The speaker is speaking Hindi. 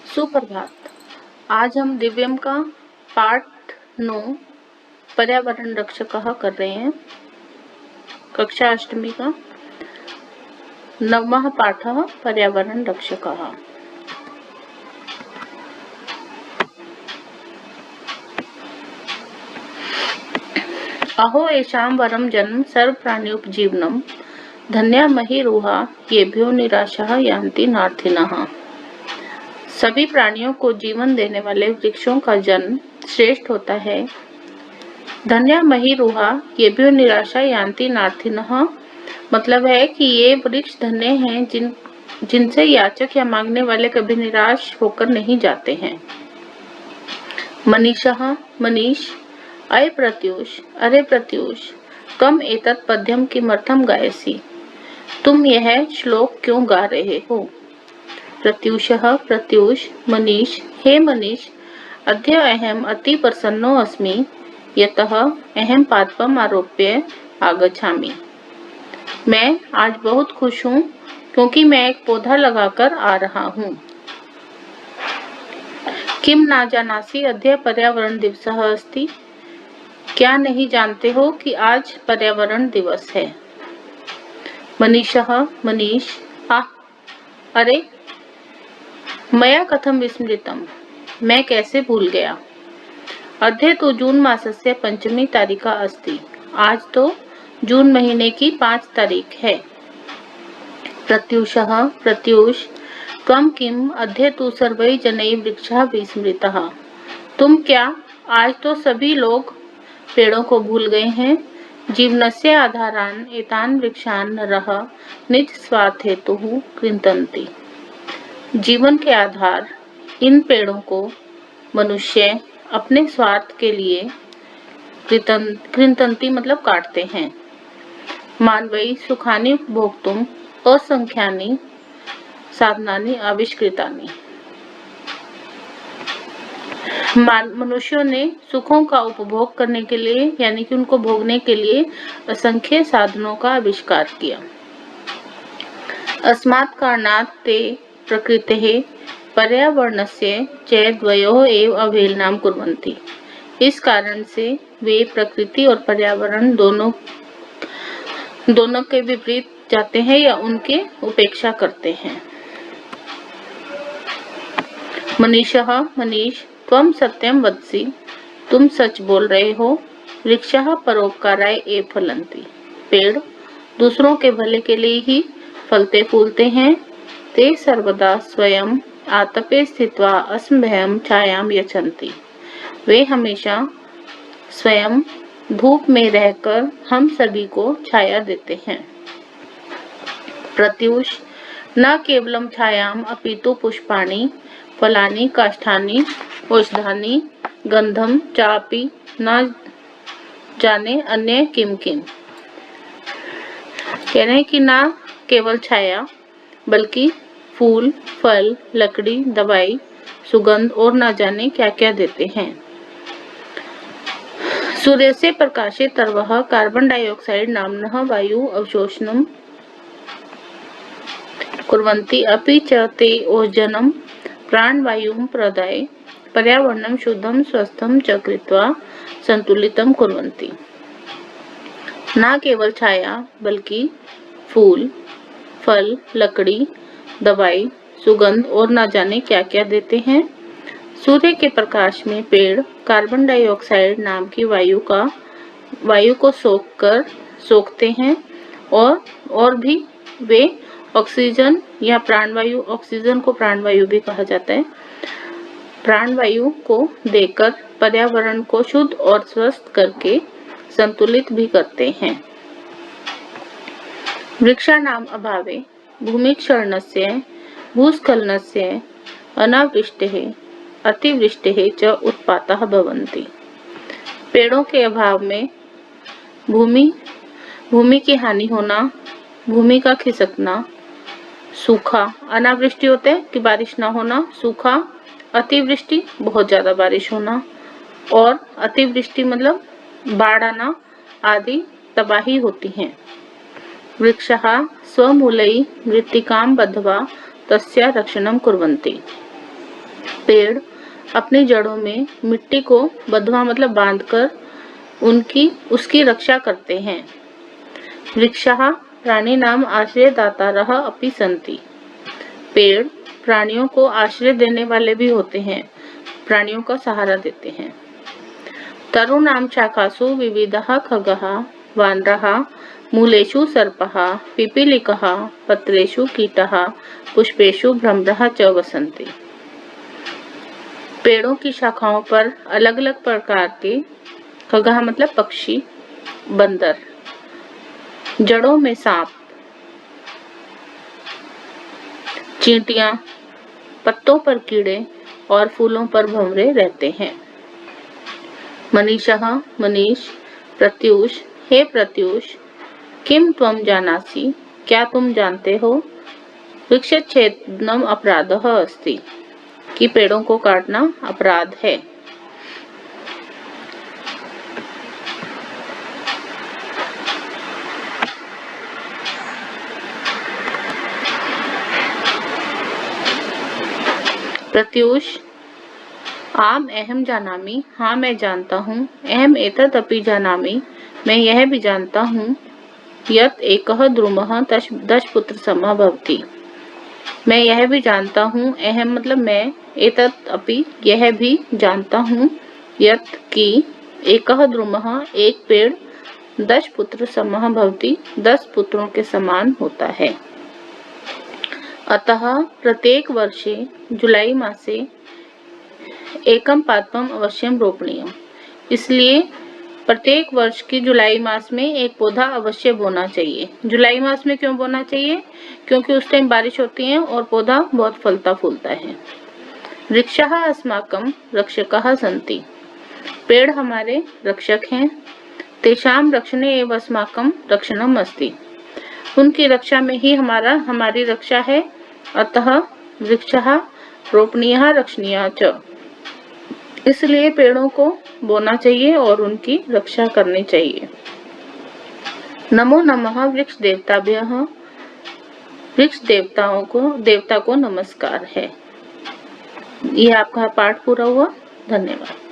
सुप्रभात। आज हम दिव्यम का पाठ 9 पर्यावरण रक्षकः कर रहे हैं। कक्षा अष्टमी का 9वां पाठः पर्यावरण रक्षकः। अहो येषां वरं जन्म सर्वप्राणि उपजीवनम् धन्या महिरुहा येभ्यो निराशः यान्ति नार्थिनः। सभी प्राणियों को जीवन देने वाले वृक्षों का जन्म श्रेष्ठ होता है। धन्या महिरुहा येभ्यो निराशा यान्ति नार्थिनः मतलब है कि ये वृक्ष धन्य हैं जिनसे याचक या मांगने वाले कभी निराश होकर नहीं जाते हैं। मनीषः मनीष अय प्रत्यूष अरे प्रत्यूष कम एतत् पद्यम किमर्थम गायसी तुम यह श्लोक क्यों गा रहे हो। प्रत्यूषः प्रत्यूष मनीष हे मनीष अद्य अहम अति प्रसन्नो अस्मि यतः अहम पादपम आरोप्य आगच्छामि। मैं आज बहुत खुश हूँ क्योंकि मैं एक पौधा लगाकर आ रहा हूँ। किम ना जानासि अद्य पर्यावरण दिवसः अस्ति क्या नहीं जानते हो कि आज पर्यावरण दिवस है। मनीषः मनीष अरे मया कथम विस्मृतम मैं कैसे भूल गया। अद्य तो जून मासस्य पंचमी तारीखा अस्ति आज तो जून महीने की 5 तारीख है। प्रत्यूषः प्रत्यूष त्वं किम अद्य तु सर्वै जनै वृक्षः विस्मृतः तुम क्या आज तो सभी लोग पेड़ों को भूल गए हैं। जीवनस्य आधारान् एतान् वृक्षान् नरः निज स्वार्थहेतुः कृन्तन्ति जीवन के आधार इन पेड़ों को मनुष्य अपने स्वार्थ के लिए कृन्तन्ति मतलब काटते हैं। मानवै सुखानि भोक्तुम् असंख्यानि साधनानि आविष्कृतानि मनुष्यों ने सुखों का उपभोग करने के लिए यानी कि उनको भोगने के लिए असंख्य साधनों का आविष्कार किया। अस्मात् कारणात् ते प्रकृतेः पर्यावरणस्य च द्वयोः एव अवहेलनां कुर्वन्ति इस कारण से वे प्रकृति और पर्यावरण दोनों के विपरीत जाते हैं या उनके उपेक्षा करते हैं। मनीषः मनीष त्वं सत्यं वदसि तुम सच बोल रहे हो। वृक्षः परोपकाराय एव फलन्ति पेड़ दूसरों के भले के लिए ही फलते फूलते हैं। ते सर्वदा स्वयं आतपे स्थित्वा असंभयं छायां यच्छन्ति वे हमेशा स्वयं धूप में रहकर हम सभी को छाया देते हैं। प्रत्यूष न केवलं छायाम अपितु पुष्पाणि फलानि काष्ठानि औषधानि गंधम चापि न जाने अन्य किम किम कह रहे हैं कि ना केवल छाया बल्कि फूल फल लकड़ी दवाई सुगंध और न जाने क्या क्या देते हैं। सूर्य से प्रकाशित तरवः कार्बन डाइऑक्साइड नाम्नः वायु अवशोषणं कुर्वन्ति अपि च ते ओजोनं प्राणवायुं प्रदाय पर्यावरणं शुद्धं स्वस्थं च कृत्वा संतुलितं कुर्वन्ति। न केवल छाया बल्कि फूल फल लकड़ी दवाई सुगंध और न जाने क्या क्या देते हैं। सूर्य के प्रकाश में पेड़ कार्बन डाइऑक्साइड नाम की वायु को सोखते हैं और भी वे ऑक्सीजन या प्राणवायु ऑक्सीजन को प्राणवायु भी कहा जाता है प्राणवायु को देकर पर्यावरण को शुद्ध और स्वस्थ करके संतुलित भी करते हैं। वृक्षाणाम अभावे भूमिक्षरणस्य भूस्खलनस्य अनावृष्टेः अतिवृष्टेः च उत्पातः भवन्ति पेड़ों के अभाव में भूमि की हानि होना भूमि का खिसकना सूखा अनावृष्टि होता है कि बारिश ना होना सूखा अतिवृष्टि बहुत ज्यादा बारिश होना और अतिवृष्टि मतलब बाढ़ आना आदि तबाही होती है। वृक्षः स्वमूलैः मृत्तिकां बद्ध्वा तस्य रक्षणं कुर्वन्ति पेड़ अपनी जड़ों में मिट्टी को बंधवा मतलब बांधकर उसकी रक्षा करते हैं। वृक्षः प्राणिनां आश्रयदातारः अपि सन्ति। पेड़ प्राणियों को आश्रय देने वाले भी होते हैं, प्राणियों का सहारा देते हैं। तरूणां शाखासु विविधः खगः वानरः मूलेषु सर्पः पिपीलिकः पत्रेषु कीटः पुष्पेषु भ्रमरः च वसन्ति। पेड़ों की शाखाओं पर अलग अलग प्रकार के खगः मतलब पक्षी, बंदर, जड़ों में सांप, चींटियां, पत्तों पर कीड़े और फूलों पर भंवरे रहते हैं। मनीषः मनीष, प्रत्यूष हे प्रत्यूष, किम त्वं जानासि क्या तुम जानते हो, वृक्षच्छेदनम् अपराधः अस्ति कि पेड़ों को काटना अपराध है। प्रत्यूष आम अहम जानामि, हाँ मैं जानता हूँ, अहम एतत् अपि जानामि, मैं यह भी जानता हूँ, यत् एकः द्रुमः दश पुत्र समः भवति, मैं यह भी जानता हूँ, अहम मतलब मैं, एतत् अपि यह भी जानता हूँ, यत् कि एकः द्रुमः एक पेड़ 10 पुत्र समः भवति 10 पुत्रों के समान होता है। अतः प्रत्येक वर्षे जुलाई मासे एकम पादपम अवश्यम रोपणीयम, इसलिए प्रत्येक वर्ष की जुलाई मास में एक पौधा अवश्य बोना चाहिए। जुलाई मास में क्यों बोना चाहिए? क्योंकि उस टाइम बारिश होती है और पौधा बहुत फलता फूलता है। वृक्षः अस्माकं रक्षकः सन्ति, पेड़ हमारे रक्षक हैं। तेषां रक्षणे एव अस्माकं रक्षणम् अस्ति, उनकी रक्षा में ही हमारी रक्षा है। अतः वृक्षः रोपणीयः रक्षणीयः च, इसलिए पेड़ों को बोना चाहिए और उनकी रक्षा करनी चाहिए। नमो नमः वृक्ष देवताभ्यः, वृक्ष देवता को नमस्कार है। ये आपका पाठ पूरा हुआ। धन्यवाद।